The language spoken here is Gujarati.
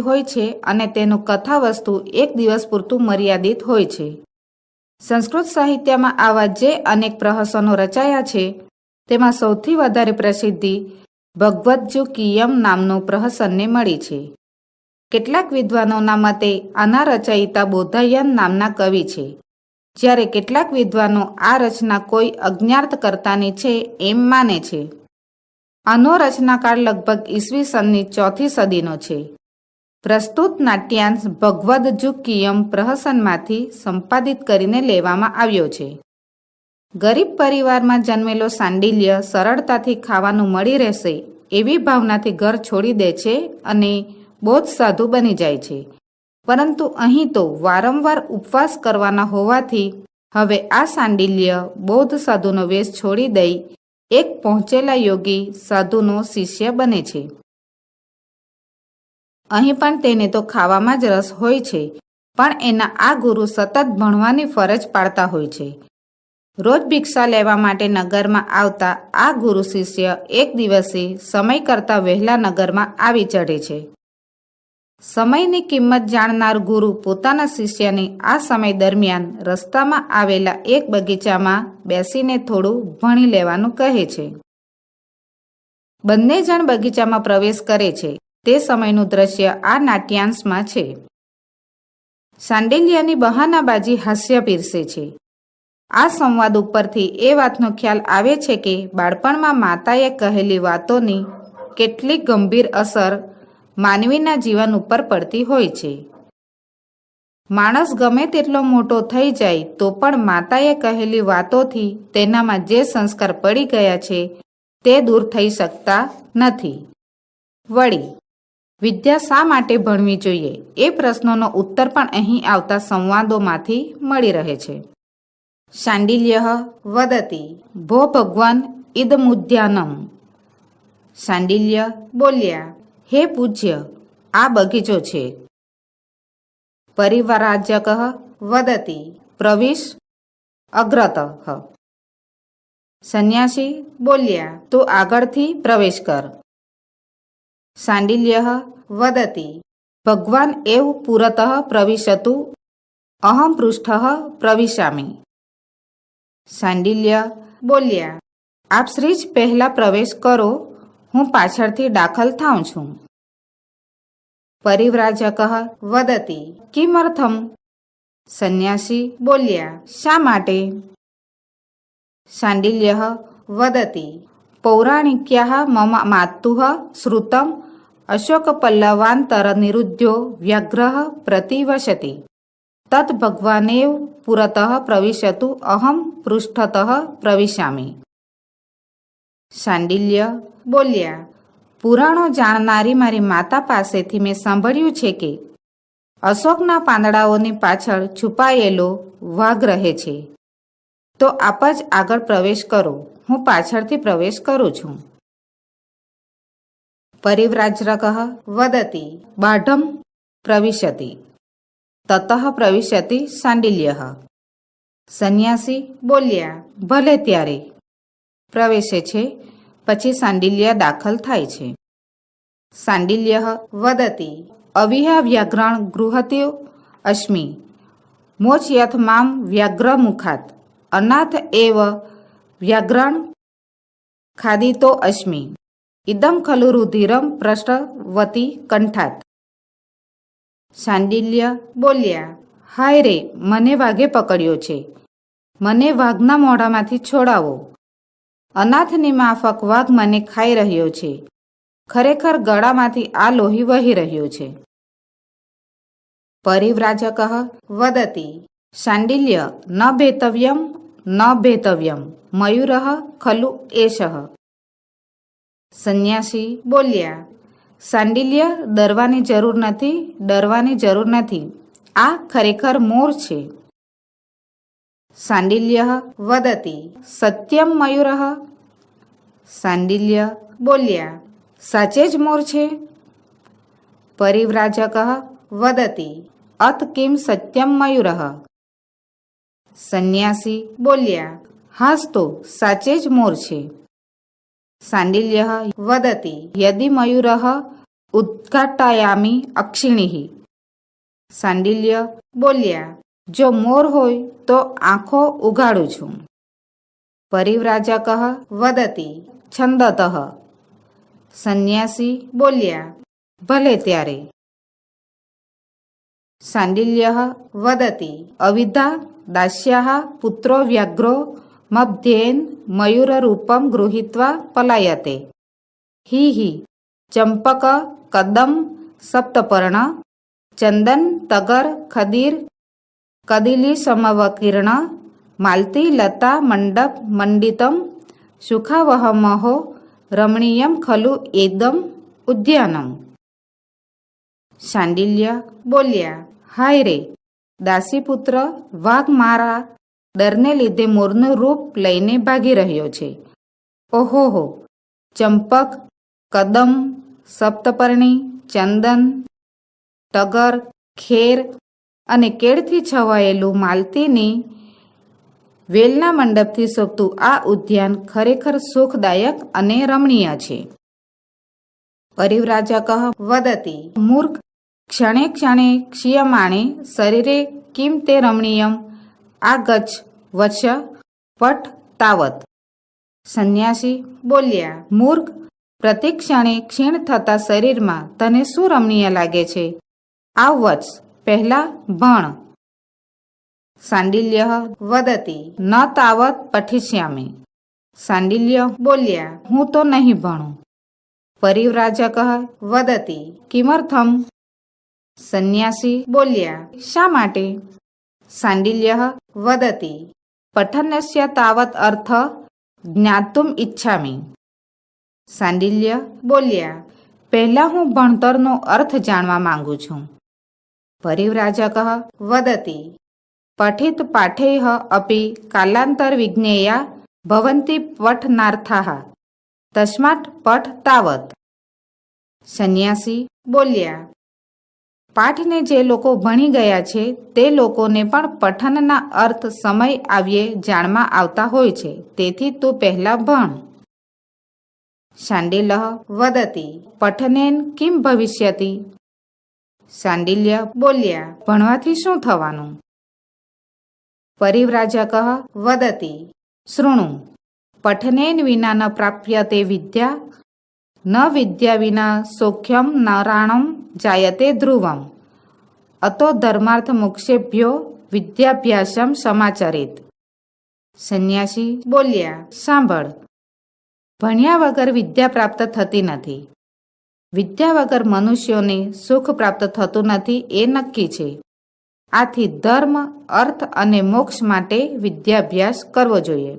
હોય છે અને તેનું કથાવસ્તુ એક દિવસ પૂરતું મર્યાદિત હોય છે. સંસ્કૃત સાહિત્યમાં આવા જે અનેક પ્રહસનો રચાયા છે તેમાં સૌથી વધારે પ્રસિદ્ધિ ભગવદ્ગીયમ નામનું પ્રહસનને મળી છે. કેટલાક વિદ્વાનોના મતે આના રચયિતા બોધાયન નામના કવિ છે, જ્યારે કેટલાક વિદ્વાનો આ રચના કોઈ અજ્ઞાતકર્તાની છે એમ માને છે. આનો રચનાકાળ લગભગ ઈસવીસનની 4th સદીનો છે. પ્રસ્તુત નાટ્યાંશ ભગવદ્ગીયમ પ્રહસનમાંથી સંપાદિત કરીને લેવામાં આવ્યો છે. ગરીબ પરિવારમાં જન્મેલો સાંડિલ્ય સરળતાથી ખાવાનું મળી રહેશે એવી ભાવનાથી ઘર છોડી દે છે અને બૌદ્ધ સાધુ બની જાય છે. પરંતુ અહીં તો વારંવાર ઉપવાસ કરવાના હોવાથી હવે આ સાંડિલ્ય બૌદ્ધ સાધુનો વેશ છોડી દઈ એક પહોંચેલા યોગી સાધુનો શિષ્ય બને છે. અહીં પણ તેને તો ખાવામાં જ રસ હોય છે, પણ એના આ ગુરુ સતત ભણવાની ફરજ પાડતા હોય છે. રોજ ભિક્ષા લેવા માટે નગરમાં આવતા આ ગુરુ શિષ્ય એક દિવસે સમય કરતાં વહેલા નગરમાં આવી ચઢે છે. સમયની કિંમત જાણનાર ગુરુ પોતાના શિષ્યને આ સમય દરમિયાન રસ્તામાં આવેલા એક બગીચામાં બેસીને થોડું ભણી લેવાનું કહે છે. બંને જણ બગીચામાં પ્રવેશ કરે છે. તે સમયનું દ્રશ્ય આ નાટ્યાંશમાં છે. સાંડિલ્યની બહાનાબાજી હાસ્ય પીરસે છે. આ સંવાદ ઉપરથી એ વાતનો ખ્યાલ આવે છે કે બાળપણમાં માતાએ કહેલી વાતોની કેટલી ગંભીર અસર માનવીના જીવન ઉપર પડતી હોય છે. માણસ ગમે તેટલો મોટો થઈ જાય તો પણ માતાએ કહેલી વાતોથી તેનામાં જે સંસ્કાર પડી ગયા છે તે દૂર થઈ શકતા નથી. વળી વિદ્યા શા માટે ભણવી જોઈએ એ પ્રશ્નોનો ઉત્તર પણ અહીં આવતા સંવાદોમાંથી મળી રહે છે. શાંડિલ્યઃ વદતિ ભો ભગવાન ઇદમુદ્યાનમ. શાંડિલ્ય બોલ્યા, હે પૂજ્ય, આ બગીચો છે. પરિવ્રાજક વદતિ પ્રવિશ અગ્રતઃ. સંન્યાસી બોલ્યા, તું આગળથી પ્રવેશ કર. શાંડિલ્ય વદતિ ભગવાન એવ પુરતઃ પ્રવિશતુ અહમ પૃષ્ઠઃ પ્રવિશામિ. શાંડિલ્ય બોલ્યા, આપ શ્રી જ પહેલા પ્રવેશ કરો, હું પાછળથી દાખલ થાઉં છું. પરિવ્રાજક વદતિ કિમર્થમ. સંન્યાસી બોલ્યા, શા માટે? શાંડિલ્ય વદતિ પૌરાણિક્યાઃ મમ માતુઃ શ્રુતમ અશોકપલ્લવાંતર નિરુદ્ધો વ્યાઘ્રઃ પ્રતિવસતિ તત ભગવાનેવ પુરતઃ પ્રવિશતુ અહમ પૃષ્ઠતઃ પ્રવિશામિ. શાંડિલ્ય બોલ્યા, પુરાણો જાણનારી મારી માતા પાસેથી મેં સાંભળ્યું છે કે અશોકના પાંદડાઓની પાછળ છુપાયેલો વાઘ રહે છે. તો આપ જ આગળ પ્રવેશ કરો, હું પાછળથી પ્રવેશ કરું છું. પરિવ્રાજક વદતિ બાઢમ પ્રવિશતિ તતઃ પ્રવિશતિ શાંડિલ્ય. સંન્યાસી બોલ્યા, ભલે ત્યારે. પ્રવેશે છે, પછી શાંડિલ્ય દાખલ થાય છે. શાંડિલ્ય વદતિ અવિહા વ્યાઘ્રણ ગૃહત્યો અસ્મિ મોચયથ મામ વ્યાઘ્ર મુખાત અનાથ એવ વ્યાઘ્રણ ખાદિતો અસ્મિ ઇદમ ખલુ રુધિરમ પ્રષ્ટવતી કંઠાત. શાંડિલ્ય બોલ્યા, હાય રે, મને વાઘે પકડ્યો છે, મને વાઘના મોઢામાંથી છોડાવો. અનાથની માફક વાઘ મને ખાઈ રહ્યો છે. ખરેખર ગળામાંથી આ લોહી વહી રહ્યું છે. પરિવ્રાજક વદતિ શાંડિલ્ય ન ભેતવ્યમ ન ભેતવ્યમ મયુરઃ ખલુ એષઃ. સંન્યાસી બોલ્યા, શાંડિલ્ય ડરવાની જરૂર નથી, ડરવાની જરૂર નથી, આ ખરેખર મોર છે. શાંડિલ્ય વદતિ સત્યમ મયુરઃ. શાંડિલ્ય બોલ્યા, સાચે જ મોર છે. પરિવ્રાજક વદતિ અત કિમ સત્યમ મયુરઃ. સંન્યાસી બોલ્યા, હાસ તો સાચે જ મોર છે. શાંડિલ્ય વદતિ યદિ મયુરઃ ઉદ્ઘાટયામિ અક્ષિણીઃ. શાંડિલ્ય બોલ્યા, જો મોર હોય તો આંખો ઉઘાડું છું. પરિવ્રાજક વદતી છંદતઃ. સંન્યાસી બોલ્યા, ભલે ત્યારે. શાંડિલ્ય વદતી અવિદ્યા દાસ્યાઃ પુત્રો વ્યાઘ્રો મધ્યેન મયુરરૂપમ ગૃહીત્વા પલાયતે. હિ હિ ચંપક કદમ સપ્તપર્ણ ચંદન તગર ખદીર કદિલી સમવકીર્ણ માલતી લતા મંડપ મંડિતમ સુખાવહમહો રમણીયમ ખલુ એદમ ઉદ્યાનમ. શાંડિલ્ય બોલ્યા, હાય રે, દાસીપુત્ર વાઘ મારા ડરને લીધે મોરનું રૂપ લઈને ભાગી રહ્યો છે. ઓહોહો, ચંપક કદમ સપ્તપર્ણી ચંદન ટગર ખેર અને કેળથી છવાયેલું માલતીની વેલના મંડપથી શોભતું આ ઉદ્યાન ખરેખર સુખદાયક અને રમણીય છે. પરિવ્રાજક વદતી મૂર્ખ, ક્ષણે ક્ષણે ક્ષીયમાણે શરીરે કિમ તે રમણીયમ આગચ્છ વત્સ પટ તાવત. સંન્યાસી બોલ્યા, મૂર્ખ, પ્રતિક્ષણે ક્ષીણ થતા શરીરમાં તને શું રમણીય લાગે છે? આવ વત્સ, પહેલા ભણ. શાંડિલ્ય વદતી ન તાવત પઠિષ્યામિ. શાંડિલ્ય બોલ્યા, હું તો નહીં ભણું. પરિવ્રાજક વદતી કિમર્થમ. સંન્યાસી બોલ્યા, શા માટે? શાંડિલ્ય વદતી પઠનસ્ય તાવત અર્થ જ્ઞાતુમ ઇચ્છામિ. શાંડિલ્ય બોલ્યા, પહેલા હું ભણતરનો અર્થ જાણવા માંગુ છું. પરિવ્રાજક વદતી પઠિત પાઠૈઃ અપી કાલાંતર વિજ્ઞેયા ભવન્તિ પઠનાર્થાઃ તસ્માत् પઠ તાવત. સંન્યાસી બોલ્યા, પાઠને જે લોકો ભણી ગયા છે તે લોકોને પણ પઠનના અર્થ સમય આવ્યે જાણમાં આવતા હોય છે, તેથી તું પહેલા ભણ. શાંડિલ્ય વદતી પઠનેન કિમ ભવિષ્યતિ. શાંડિલ્ય બોલ્યા, ભણવાથી શું થવાનું? પરિવ્રાજક વદતી શૃણુ પઠનેન વિના ન પ્રાપ્યતે વિદ્યા ન વિદ્યા વિના સૌખ્યમ નરાણમ જાયતે ધ્રુવમ અતો ધર્માર્થ મોક્ષેભ્યો વિદ્યાભ્યાસમ સમાચરિત. સંન્યાસી બોલ્યા, સાંભળ, ભણ્યા વગર વિદ્યા પ્રાપ્ત થતી નથી. વિદ્યા વગર મનુષ્યોને સુખ પ્રાપ્ત થતું નથી એ નક્કી છે. આથી ધર્મ, અર્થ અને મોક્ષ માટે વિદ્યાભ્યાસ કરવો જોઈએ.